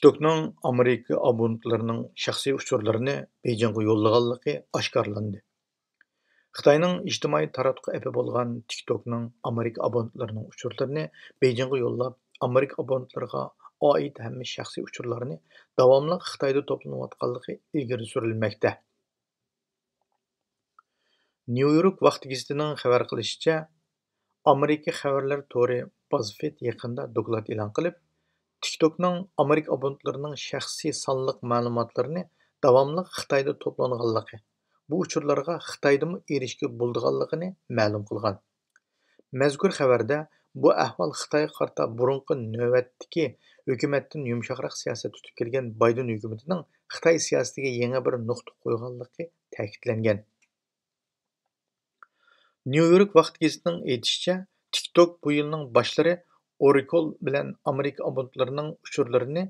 TikTok'ның Amerika abonentlarining shaxsiy uchurlarini Beijingga yo'llaganligi oshkorlandi. Xitoyning ijtimoiy taratquv appi bo'lgan TikTok'ning Amerika abonentlarining uchurlarini Beijingga yo'llab, Amerika abonentlariga oid hamma shaxsiy uchurlarni davomli Xitoyda to'planayotganligi ilgari surilmoqda. New York vaqt gazetining xabar qilishicha, Amerika xabarlar to'ri BuzzFeed yaqinda doklad e'lon qilib, TikTok'ның Amerika abonentlarining shaxsiy sonliq ma'lumotlarini davomli Xitoyda to'planganligi, bu uchurlarga Xitoydami erishga bo'lganligini ma'lum qilgan. Mazkur xabarda bu ahvol Xitoyga qarata burunqi navbatdagi hukumatdan yumshoqroq siyosat tutib kelgan Bayden hukumatining Xitoy siyosatiga yangi bir nuqta qo'yganligi ta'kidlangan. New York vaqt gazetining aytishicha, TikTok bu yilning boshlari Oracle bilan Amerika abonentlarining uchurlarini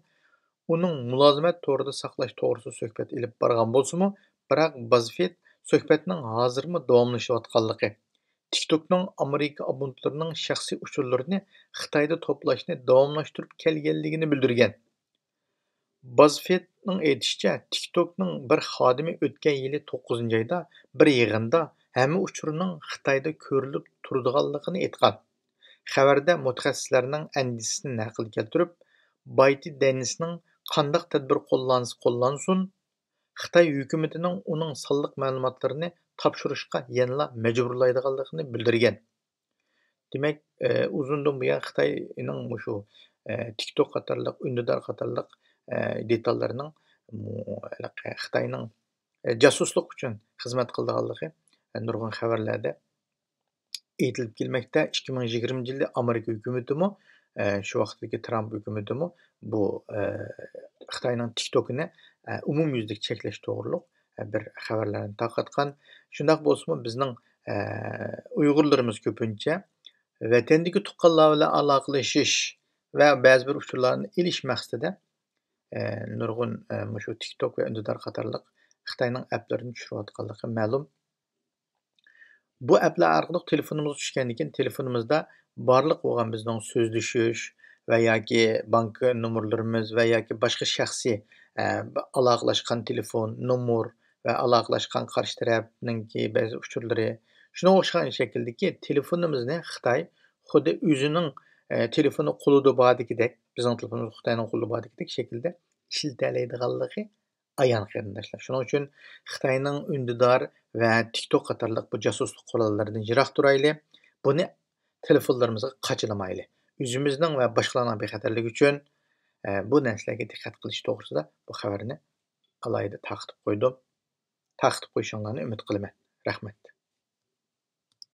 uning mulozimat to'rida saqlash to'g'risida suhbat ilib borgan bo'lsa-mu, biroq BuzzFeed suhbatning hozirmi davomlashayotganligi, TikTok'ning Amerika abonentlarining shaxsiy uchurlarini Xitoyda to'plashni davomlashtirib kelganligini bildirgan. BuzzFeedning aytishicha, TikTok'ning bir xodimi o'tgan yili 9-oyda bir yig'inda hamma uchurning Xitoyda ko'rilib turadiganligini aytgan. Xabarda mutaxassislarning andisini naql keltirib, ByteDance'ning qandaq tadbir qo'llansin, Xitoy hukumatining uning sonliq ma'lumotlarini topshirishga yanada majburlaydiganligini bildirgan. Demak, uzundan buyon Xitoyning shu TikTok qatorliq, Undidar qatorliq detallarining Xitoyning jasuslik uchun xizmat qildiganligi nurg'un xabarlarda aytilib kelmoqda. 2020-yilda Amerika hukumatimi, shu vaqtdagi Trump hukumatimi bu Xitoyning TikTok'ini umumyuzlik cheklash to'g'riliq bir xabarlarni tarqatgan. Shundaq bo'lsa-mu, bizning Uyg'urlarimiz ko'pincha vatandagi tuqqanlar bilan aloqalashish va ba'zi bir uchurlarni ilish maqsadida nurg'un shu TikTok va Undidar qatorliq Xitoyning applarini tushirayotganligi ma'lum. Bu applar orqali telefonimizga tushgandan keyin telefonimizda barliq bo'lgan bizning so'zlashish va yoki bank nomerlarimiz va yoki boshqa shaxsiy aloqalashgan telefon nomer va aloqalashgan qarshi tarafninki ba'zi uchurlari, shunga o'xshagan shakldagi telefonimizni Xitoy xuddi o'zining telefoni qo'lida bordagidek, bizning telefonimiz Xitoyning qo'lida bordagidek shaklda ishlatalaydiganligi ayon qarindoshlar. Shuning uchun Xitoyning Undidar va TikTok qatorliq bu jasuslik qurollaridan yiroq turayli. Buni telefonlarimizga qachilamayli. O'zimizning va boshqalarning bexatarligi uchun bu narsalarga diqqat qilish to'g'risida bu xabarni alohida taqib qo'ydim. Taqib qo'yishinglarni umid qilaman. Rahmat.